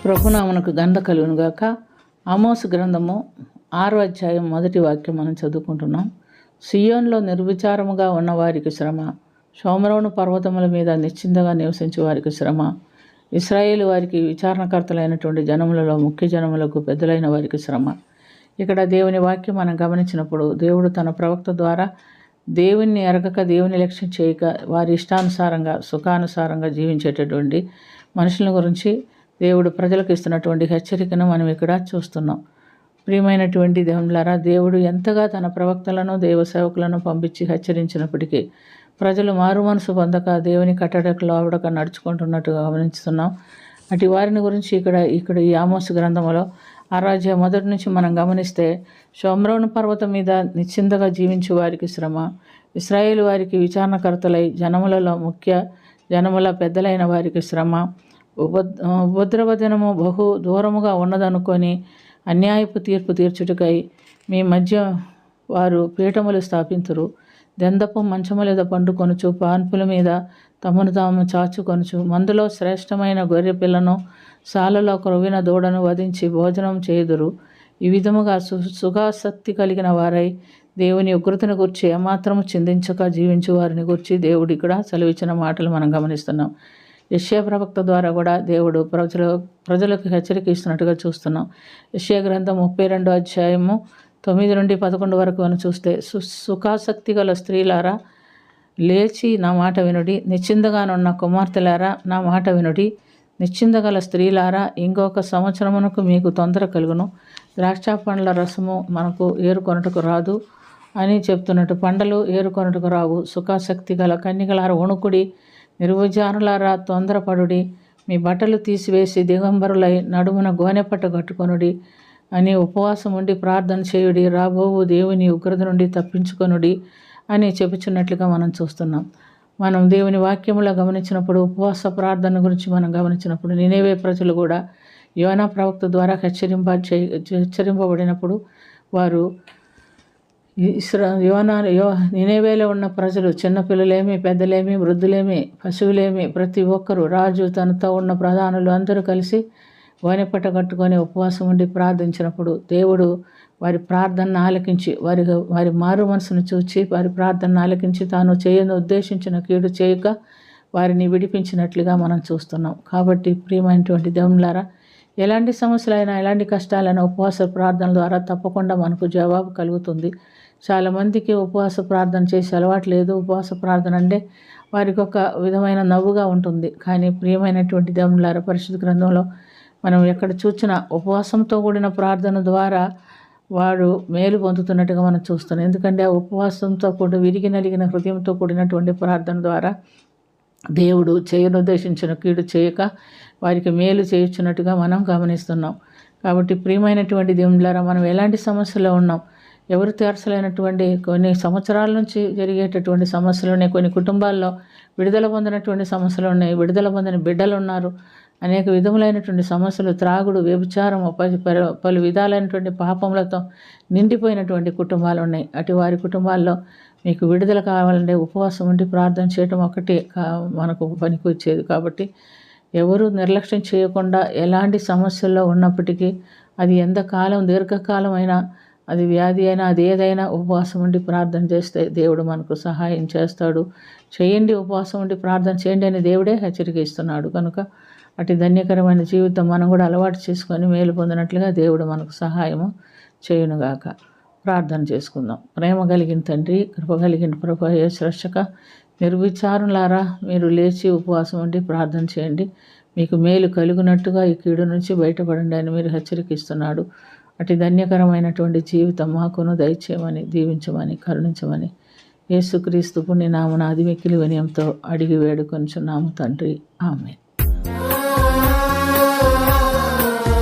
ప్రభునామనకు గంధ కలుగునుగాక. ఆమోసు గ్రంథము 6వ అధ్యాయం 1వ వాక్యం మనం చదువుకుంటున్నాం. సియోన్లో నిర్విచారముగా ఉన్నవారికి శ్రమ, షోమ్రోను పర్వతముల మీద నిశ్చింతగా నివసించే వారికి శ్రమ, ఇశ్రాయేలు వారికి విచారణకర్తలైనటువంటి జనములలో ముఖ్య జనములకు పెద్దలైన వారికి శ్రమ. ఇక్కడ దేవుని వాక్యం మనం గమనించినప్పుడు దేవుడు తన ప్రవక్త ద్వారా దేవుణ్ణి ఎరగక, దేవుని లక్ష్యం చేయక, వారి ఇష్టానుసారంగా సుఖానుసారంగా జీవించేటటువంటి మనుషుల గురించి దేవుడు ప్రజలకు ఇస్తున్నటువంటి హెచ్చరికను మనం ఇక్కడ చూస్తున్నాం. ప్రియమైనటువంటి దేవులారా, దేవుడు ఎంతగా తన ప్రవక్తలను దేవ సేవకులను పంపించి హెచ్చరించినప్పటికీ ప్రజలు మారు మనసు పొందక దేవుని కట్టడకు లోబడక నడుచుకుంటున్నట్టుగా గమనిస్తున్నాం. అటు వారిని గురించి ఇక్కడ ఈ ఆమోసు గ్రంథంలో 6వ అధ్యాయం 1 నుంచి మనం గమనిస్తే, షోమ్రోను పర్వతం మీద నిశ్చింతగా జీవించే వారికి శ్రమ, ఇశ్రాయేలు వారికి విచారణకర్తలై జనములలో ముఖ్య జనముల పెద్దలైన వారికి శ్రమ, ఉపద్రవ దినము బహు దూరముగా ఉన్నదనుకొని అన్యాయపు తీర్పు తీర్చుటకై మీ మధ్య వారు పీఠములు స్థాపింతురు, దెందపు మంచములేద పండుకొనుచు, పాన్పుల మీద తమను తాము చాచుకొనుచు, మందులో శ్రేష్టమైన గొర్రె పిల్లను సాలలో క్రొవ్విన దూడను వధించి భోజనం చేయుదురు. ఈ విధముగా సుఖాసక్తి కలిగిన వారై దేవుని ఉగ్రతను గుర్చి ఏమాత్రము చిందించక జీవించు వారిని గుర్చి దేవుడు ఇక్కడ సెలవిచ్చిన మాటలు మనం గమనిస్తున్నాం. యెషయా ప్రవక్త ద్వారా కూడా దేవుడు ప్రజలకు హెచ్చరిక ఇస్తున్నట్టుగా చూస్తున్నాం. యెషయా గ్రంథం 32వ అధ్యాయము 9 నుండి 11 వరకు మనం చూస్తే, సుఖాసక్తి గల స్త్రీలారా లేచి నా మాట వినుడి, నిశ్చింతగానున్న కుమార్తెలారా నా మాట వినుడి, నిశ్చింతగల స్త్రీలారా ఇంకొక సంవత్సరమునకు మీకు తొందర కలుగును, ద్రాక్ష పండ్ల రసము మనకు ఏరుకొనుటకు రాదు అని చెప్తున్నట్టు పండలు ఏరుకొనుటకు రావు. సుఖాసక్తి గల కన్యకలారా వణుకుడి, నిర్విచారులారా తొందరపడుడి, మీ బట్టలు తీసివేసి దిగంబరులై నడుమున గోనెపట్ట కట్టుకొనుడి అని ఉపవాసం ఉండి ప్రార్థన చేయుడి, రాబోవు దేవుని ఉగ్రత నుండి తప్పించుకొనుడి అని చెప్పుచున్నట్లుగా మనం చూస్తున్నాం. మనం దేవుని వాక్యములో గమనించినప్పుడు, ఉపవాస ప్రార్థన గురించి మనం గమనించినప్పుడు, నినేవే ప్రజలు కూడా యోనా ప్రవక్త ద్వారా హెచ్చరింపబడినప్పుడు వారు నినేవేలో ఉన్న ప్రజలు, చిన్నపిల్లలేమి, పెద్దలేమి, వృద్ధులేమి, పశువులేమి, ప్రతి ఒక్కరూ, రాజు తనతో ఉన్న ప్రధానులు అందరూ కలిసి గోనెపట్ట కట్టుకొని ఉపవాసం ఉండి ప్రార్థించినప్పుడు దేవుడు వారి ప్రార్థనను ఆలకించి వారి మారు మనసును చూచి వారి ప్రార్థనను ఆలకించి తాను చేయను ఉద్దేశించిన కీడు చేయక వారిని విడిపించినట్లుగా మనం చూస్తున్నాం. కాబట్టి ప్రియమైనటువంటి దేవులారా, ఎలాంటి సమస్యలైనా ఎలాంటి కష్టాలైనా ఉపవాస ప్రార్థన ద్వారా తప్పకుండా మనకు జవాబు కలుగుతుంది. చాలామందికి ఉపవాస ప్రార్థన చేసే అలవాటు లేదు. ఉపవాస ప్రార్థన అంటే వారికి ఒక విధమైన నవ్వుగా ఉంటుంది. కానీ ప్రియమైనటువంటి దేవులారా, పరిశుద్ధ గ్రంథంలో మనం ఎక్కడ చూసినా ఉపవాసంతో కూడిన ప్రార్థన ద్వారా వాడు మేలు పొందుతున్నట్టుగా మనం చూస్తున్నాం. ఎందుకంటే ఆ ఉపవాసంతో కూడా విరిగి నలిగిన హృదయంతో కూడినటువంటి ప్రార్థన ద్వారా దేవుడు చేయనుద్దేశించిన కీడు చేయక వారికి మేలు చేయుచున్నట్టుగా మనం గమనిస్తున్నాం. కాబట్టి ప్రియమైనటువంటి దేవులారా, మనం ఎలాంటి సమస్యలో ఉన్నాం, ఎవరు తీర్చలేనటువంటి కొన్ని సంవత్సరాల నుంచి జరిగేటటువంటి సమస్యలు ఉన్నాయి. కొన్ని కుటుంబాల్లో విడుదల పొందినటువంటి సమస్యలు ఉన్నాయి, విడుదల పొందిన బిడ్డలు ఉన్నారు. అనేక విధములైనటువంటి సమస్యలు, త్రాగుడు, వ్యభిచారం, పలు విధాలైనటువంటి పాపములతో నిండిపోయినటువంటి కుటుంబాలు ఉన్నాయి. అటు వారి కుటుంబాల్లో మీకు విడుదల కావాలంటే ఉపవాసం ఉండి ప్రార్థన చేయడం ఒకటి మనకు పనికి వచ్చేది. కాబట్టి ఎవరు నిర్లక్ష్యం చేయకుండా ఎలాంటి సమస్యల్లో ఉన్నప్పటికీ అది ఎంతకాలం దీర్ఘకాలం అయినా, అది వ్యాధి అయినా, అది ఏదైనా ఉపవాసం ఉండి ప్రార్థన చేస్తే దేవుడు మనకు సహాయం చేస్తాడు. చేయండి, ఉపవాసం ఉండి ప్రార్థన చేయండి అని దేవుడే హెచ్చరిక ఇస్తున్నాడు. కనుక అటు ధన్యకరమైన జీవితం మనం కూడా అలవాటు చేసుకొని మేలు పొందినట్లుగా దేవుడు మనకు సహాయము చేయునుగాక. ప్రార్థన చేసుకుందాం. ప్రేమ కలిగిన తండ్రి, కృప కలిగిన ప్రభు యేసు రక్షక, నిర్విచారులారా మీరు లేచి ఉపవాసం ఉండి ప్రార్థన చేయండి, మీకు మేలు కలుగునట్టుగా ఈ కీడు నుంచి బయటపడండి అని మీరు హెచ్చరికిస్తున్నాడు. అటు ధన్యకరమైనటువంటి జీవితం మాకును దయచేయమని, దీవించమని, కరుణించమని యేసుక్రీస్తు పుణ్యనామమున అతి మిక్కిలి వినయంతో అడిగి వేడుకొనుచున్నాము తండ్రి. ఆమేన్.